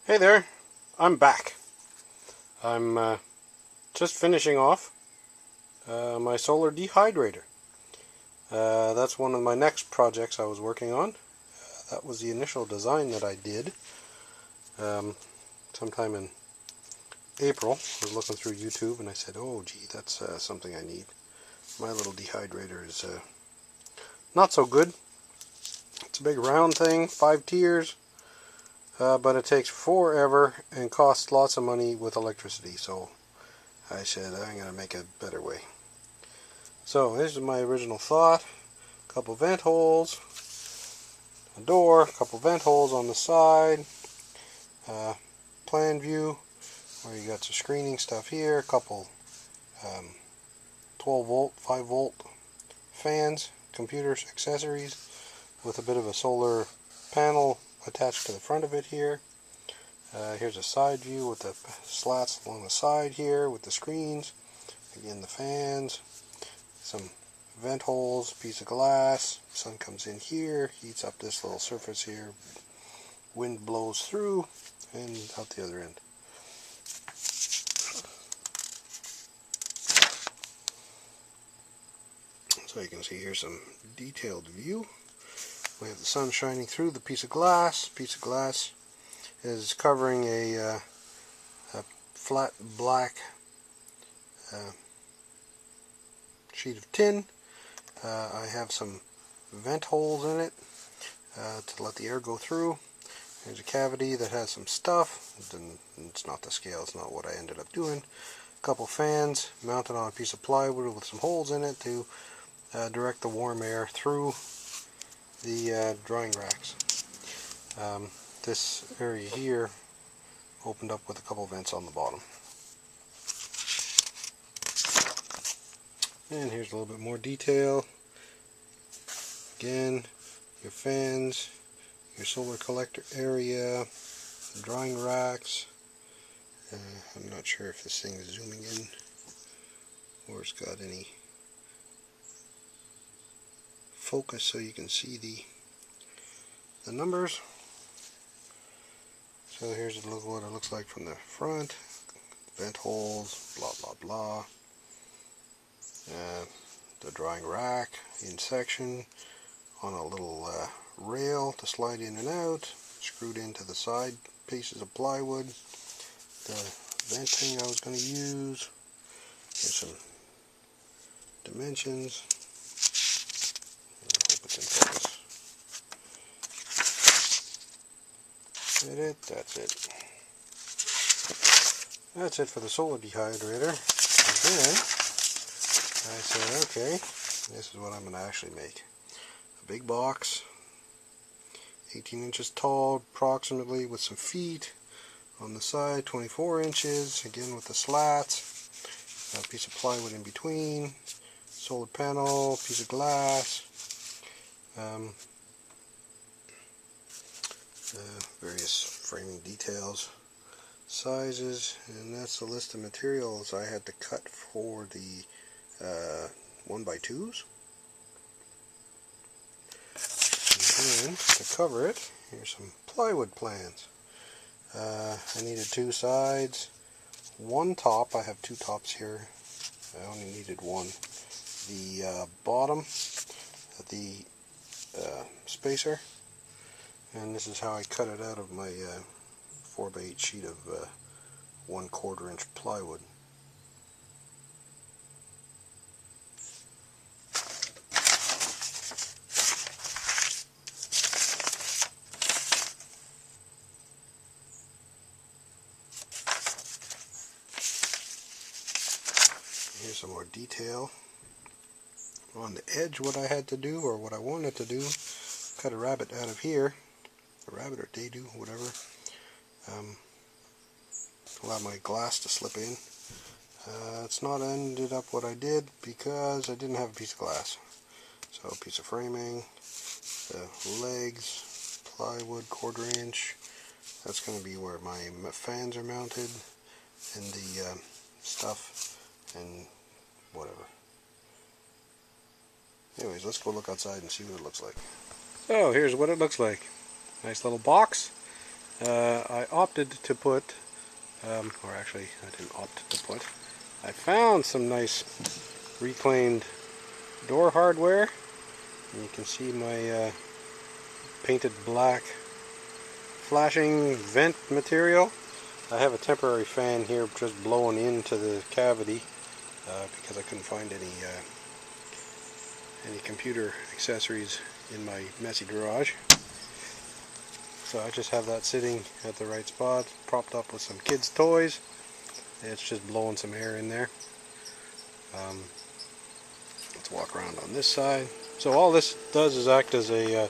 Hey there, I'm back. I'm just finishing off my solar dehydrator. That's one of my next projects I was working on. That was the initial design that I did sometime in April. I was looking through YouTube and I said, oh gee, that's something I need. My little dehydrator is not so good. It's a big round thing, 5 tiers. But it takes forever and costs lots of money with electricity, so I said I'm going to make a better way. So this is my original thought. A couple vent holes, a door, a couple vent holes on the side, plan view where you got some screening stuff here, a couple 12 volt, 5 volt fans, computers, accessories with a bit of a solar panel attached to the front of it here. Here's a side view with the slats along the side here with the screens. Again, the fans, some vent holes, piece of glass. Sun comes in here, heats up this little surface here. Wind blows through and out the other end. So you can see here's some detailed view. We have the sun shining through the piece of glass. Piece of glass is covering a flat black sheet of tin. I have some vent holes in it to let the air go through. There's a cavity that has some stuff. It's not the scale, it's not what I ended up doing. A couple fans mounted on a piece of plywood with some holes in it to direct the warm air through the drying racks. This area here opened up with a couple vents on the bottom. And here's a little bit more detail. Again, your fans, your solar collector area, the drying racks. I'm not sure if this thing is zooming in or it's got any focus so you can see the numbers. So here's a look what it looks like from the front. Vent holes, blah blah blah. The drying rack in section on a little rail to slide in and out, screwed into the side pieces of plywood. The vent thing I was going to use. Here's some dimensions. I hope it's in focus. That's it. That's it for the solar dehydrator. And then I said, okay, this is what I'm going to actually make. A big box, 18 inches tall approximately, with some feet on the side, 24 inches, again with the slats, a piece of plywood in between, solar panel, piece of glass, various framing details, sizes, and that's the list of materials I had to cut for the 1x2s. And then to cover it, here's some plywood plans. I needed 2 sides, 1 top. I have 2 tops here. I only needed 1. The bottom, the spacer, and this is how I cut it out of my 4x8 sheet of 1/4 inch plywood. Here's some more detail on the edge. What I had to do, or what I wanted to do, cut a rabbit out of here, a rabbit or daydew, whatever. Allow my glass to slip in. It's not ended up what I did because I didn't have a piece of glass. So a piece of framing, the legs, plywood, 1/4 inch. That's going to be where my fans are mounted, and the stuff, and whatever. Anyways, let's go look outside and see what it looks like. So here's what it looks like. Nice little box. I opted to put, or actually I didn't opt to put, I found some nice reclaimed door hardware. And you can see my painted black flashing vent material. I have a temporary fan here just blowing into the cavity because I couldn't find any computer accessories in my messy garage. So I just have that sitting at the right spot, propped up with some kids' toys. It's just blowing some air in there. Let's walk around on this side. So all this does is act as a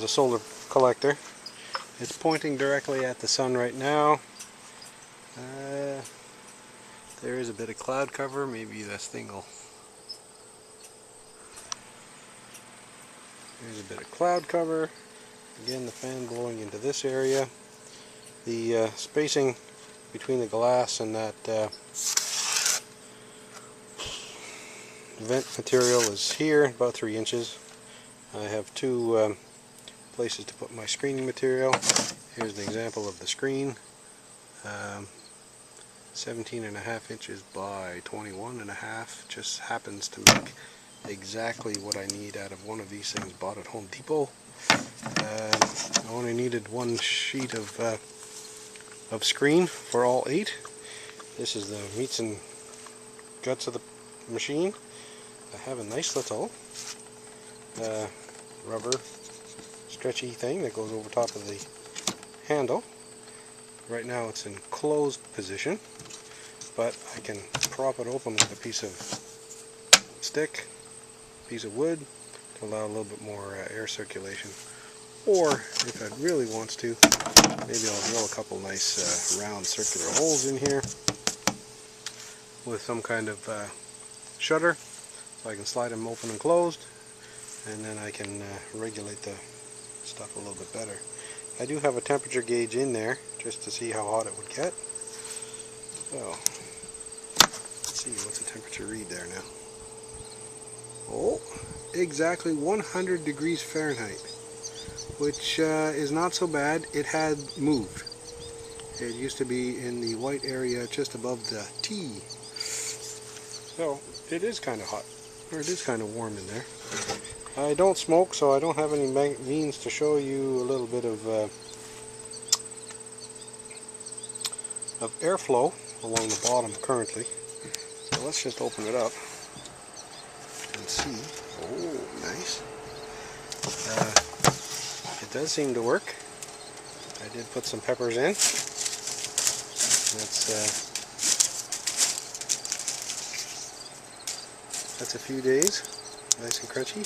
solar collector. It's pointing directly at the sun right now. There is a bit of cloud cover. Maybe this thing will... There's a bit of cloud cover. Again, the fan blowing into this area. The spacing between the glass and that vent material is here, about 3 inches. I have two places to put my screening material. Here's an example of the screen. 17.5 inches by 21.5. Just happens to make exactly what I need out of one of these things bought at Home Depot. I only needed one sheet of screen for all 8. This is the meats and guts of the machine. I have a nice little rubber stretchy thing that goes over top of the handle. Right now it's in closed position, but I can prop it open with a piece of stick, piece of wood, to allow a little bit more air circulation. Or if it really wants to, maybe I'll drill a couple nice round circular holes in here with some kind of shutter, so I can slide them open and closed, and then I can regulate the stuff a little bit better. I do have a temperature gauge in there just to see how hot it would get. So, let's see, what's the temperature read there now? Oh, exactly 100 degrees Fahrenheit, which is not so bad. It had moved. It used to be in the white area just above the T. So, it is kind of hot, or it is kind of warm in there. I don't smoke, so I don't have any means to show you a little bit of airflow along the bottom currently. So let's just open it up and see. Oh, nice. It does seem to work. I did put some peppers in. That's a few days, nice and crunchy.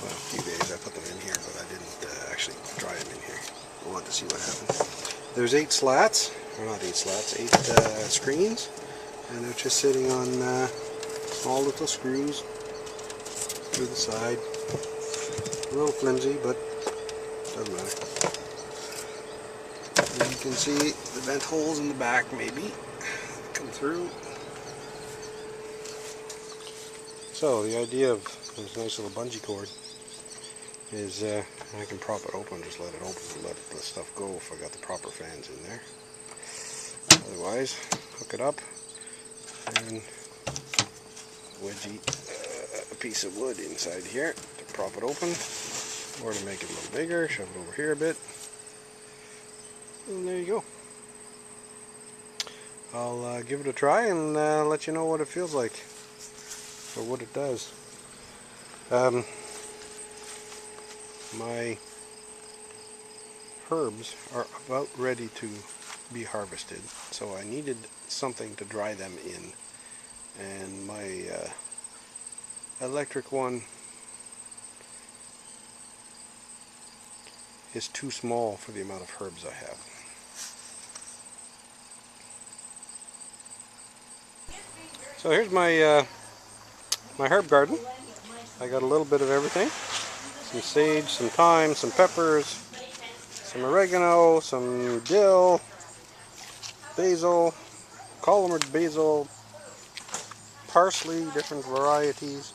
Well, a few days. I put them in here, but I didn't actually dry them in here. I wanted to see what happened. There's 8 slats, or not 8 slats, 8 screens, and they're just sitting on small little screws through the side. A little flimsy, but doesn't matter. And you can see the vent holes in the back maybe come through. So the idea of this nice little bungee cord is I can prop it open, just let it open and let the stuff go if I got the proper fans in there. Otherwise, hook it up and wedgie a piece of wood inside here to prop it open, or to make it a little bigger, shove it over here a bit, and there you go. I'll give it a try and let you know what it feels like, or what it does. My herbs are about ready to be harvested, so I needed something to dry them in, and my electric one is too small for the amount of herbs I have. So here's my my herb garden. I got a little bit of everything. Some sage, some thyme, some peppers, some oregano, some dill, basil, colored basil, parsley, different varieties.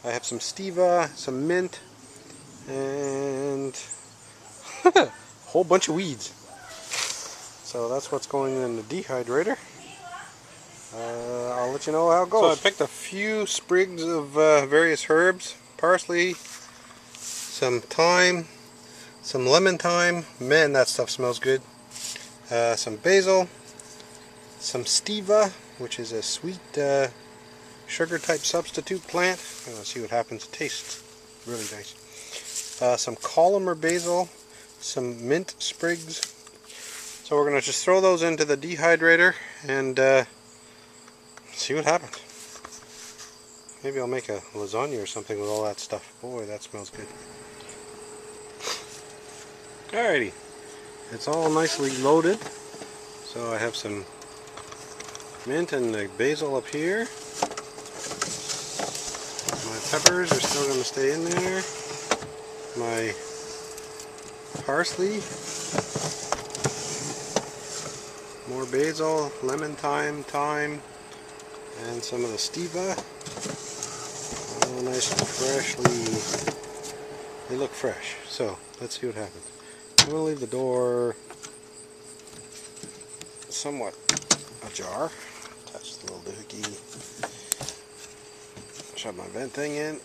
I have some stevia, some mint, and Whole bunch of weeds. So that's what's going in the dehydrator. I'll let you know how it goes. So I picked a few sprigs of various herbs. Parsley, some thyme, some lemon thyme. Man, that stuff smells good. Some basil, some stevia, which is a sweet sugar type substitute plant. I'm going to see what happens. It tastes really nice. Some column or basil, some mint sprigs. So we're going to just throw those into the dehydrator and see what happens. Maybe I'll make a lasagna or something with all that stuff. Boy, that smells good. Alrighty, it's all nicely loaded. So I have some mint and the basil up here. My peppers are still going to stay in there. My parsley. More basil, lemon thyme, and some of the stevia. Oh, nice and freshly. They look fresh. So let's see what happens. I'm going to leave the door somewhat ajar. Attach the little doohickey. Shove my vent thing in.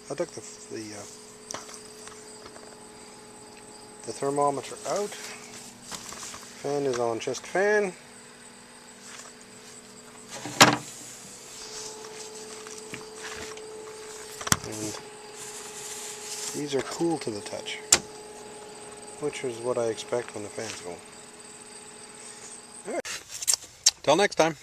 I took the thermometer out. Fan is on just fan. And these are cool to the touch, which is what I expect when the fan's going. Alright. Till next time.